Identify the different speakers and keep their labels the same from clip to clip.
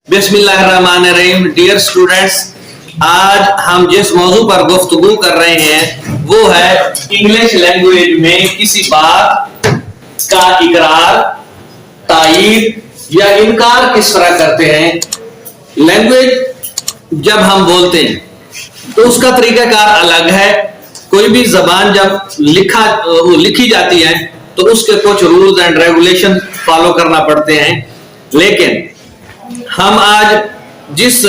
Speaker 1: बिस्मिल्लाहिर्रहमानिर्रहीम। Dear students, आज हम जिस मौजू पर गुफ्तगू कर रहे हैं वो है इंग्लिश लैंग्वेज में किसी बात का इकरार, तायीद या इनकार किस तरह करते हैं। लैंग्वेज जब हम बोलते हैं तो उसका तरीकाकार अलग है। कोई भी जबान जब लिखी जाती है तो उसके कुछ रूल्स एंड रेगुलेशन फॉलो करना पड़ते हैं। लेकिन हम आज जिस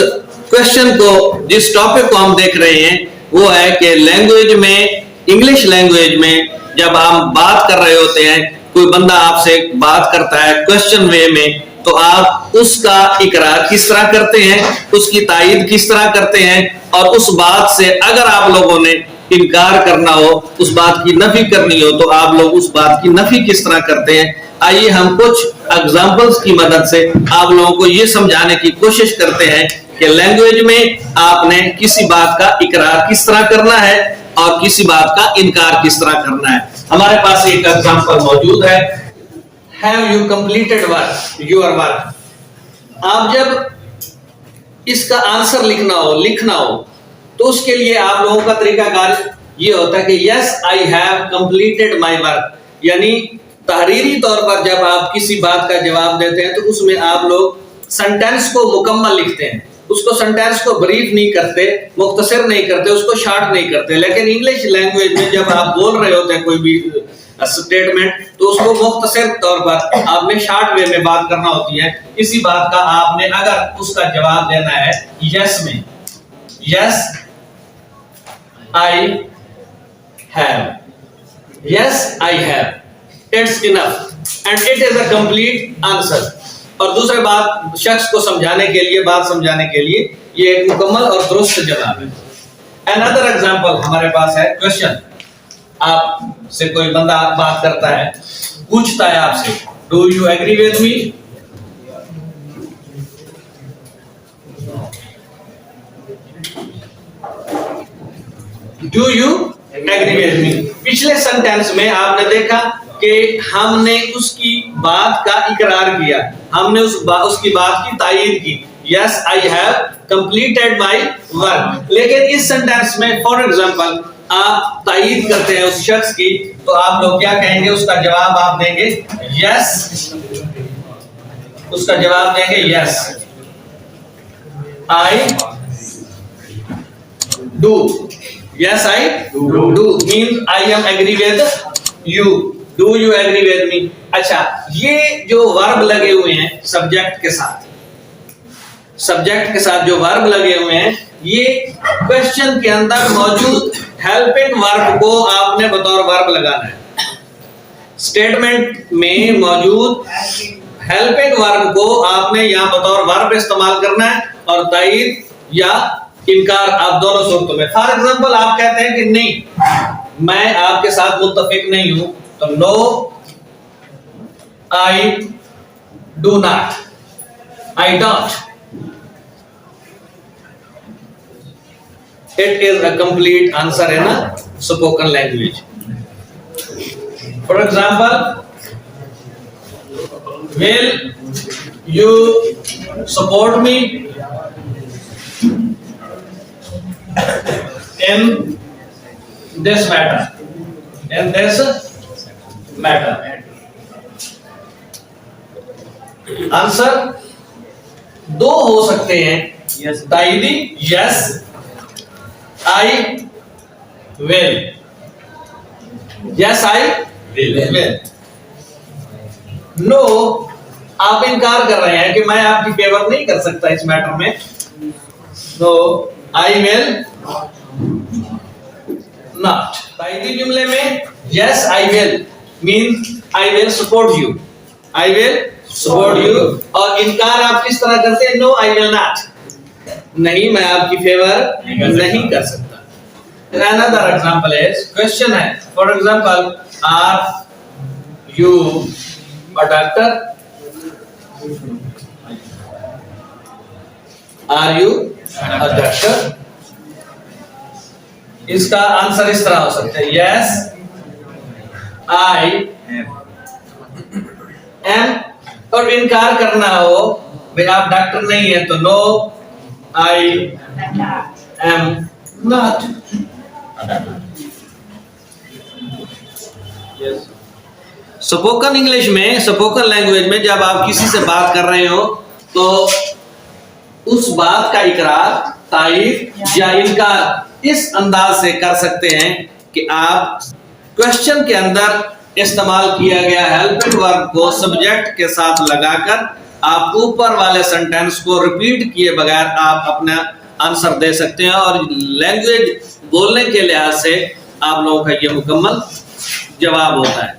Speaker 1: टॉपिक को हम देख रहे हैं वो है कि लैंग्वेज में, इंग्लिश लैंग्वेज में जब हम बात कर रहे होते हैं, कोई बंदा आपसे बात करता है क्वेश्चन वे में, तो आप उसका इकरार किस तरह करते हैं, उसकी तायीद किस तरह करते हैं, और उस बात से अगर आप लोगों ने इनकार करना हो, उस बात की नफी करनी हो, तो आप लोग उस बात की नफी किस तरह करते हैं। आइए हम कुछ एग्जांपल्स की मदद से आप लोगों को यह समझाने की कोशिश करते हैं कि लैंग्वेज में आपने किसी बात का इकरार किस तरह करना है और किसी बात का इनकार किस तरह करना है। हमारे पास एक एग्जांपल मौजूद है, have you completed your work. आप जब इसका आंसर लिखना हो तो उसके लिए आप लोगों का तरीकाकार ये होता है कि yes I have completed my work, यानी तहरीरी तौर पर जब आप किसी बात का जवाब देते हैं तो उसमें आप लोग सेंटेंस को मुकम्मल लिखते हैं, उसको सेंटेंस को ब्रीफ नहीं करते, मुख्तसर नहीं करते, उसको शॉर्ट नहीं करते। लेकिन इंग्लिश लैंग्वेज में जब आप बोल रहे होते हैं कोई भी स्टेटमेंट तो उसको मुख्तसर तौर पर आपने शॉर्ट वे में बात करना होती है। इसी बात का आपने अगर उसका जवाब देना है यस में, yes I have, yes I have, it's enough and it is a complete answer. और दूसरी बात, शख्स को समझाने के लिए, बात समझाने के लिए ये एक मुकम्मल और दुरुस्त जवाब है। अनदर एग्जांपल हमारे पास है क्वेश्चन। आपसे कोई बंदा बात करता है, पूछता है आपसे, do you agree with me? Do you agree with me? पिछले सेंटेंस में आपने देखा कि हमने उसकी बात का इकरार किया, हमने उसकी बात की तायीद की, yes I have completed my work. लेकिन इस सेंटेंस में फॉर एग्जांपल आप तायीद करते हैं उस शख्स की, तो आप लोग क्या कहेंगे? उसका जवाब आप देंगे यस, उसका जवाब देंगे yes I do, yes I do means I am agree with you, do you agree with me. अच्छा, ये जो वर्ब लगे हुए हैं सब्जेक्ट के साथ जो वर्ब लगे हुए हैं, ये क्वेश्चन के अंदर मौजूद हेल्पिंग वर्ब को आपने बतौर वर्ब लगाना है। स्टेटमेंट में मौजूद हेल्पिंग वर्ब को आपने यहां बतौर वर्ब इस्तेमाल करना है, और तायीद या इनकार आप दोनों सूरतों में। फॉर एग्जांपल आप कहते हैं कि नहीं, मैं आपके साथ मुत्तफिक नहीं हूं, तो no I do not, I don't. It is a complete answer in a spoken language. For example, will you support me in this matter, in this matter? Answer दो हो सकते हैं, यस तायीदी, yes I will, yes I will. No आप इनकार कर रहे हैं कि मैं आपकी फेवर नहीं कर सकता इस मैटर में, तो आई विल नॉट। तायीदी जुमले में yes I will means I will support you, I will support you. और इनकार आप किस तरह करते हैं? नो आई विल नॉट, नहीं मैं आपकी फेवर नहीं कर सकता। अनदर एग्जांपल इज, क्वेश्चन है, for example, are you a doctor? Are you a doctor? इसका आंसर इस तरह हो सकता है, यस आई एम। और इनकार करना हो भाई आप डॉक्टर नहीं है तो no I am not. Spoken English में, स्पोकन लैंग्वेज में जब आप किसी से बात कर रहे हो तो उस बात का इकरार, तारीफ या इनकार इस अंदाज से कर सकते हैं कि आप क्वेश्चन के अंदर इस्तेमाल किया गया हेल्पिंग वर्ब को सब्जेक्ट के साथ लगाकर आप ऊपर वाले सेंटेंस को रिपीट किए बगैर आप अपना आंसर दे सकते हैं, और लैंग्वेज बोलने के लिहाज से आप लोगों का ये मुकम्मल जवाब होता है।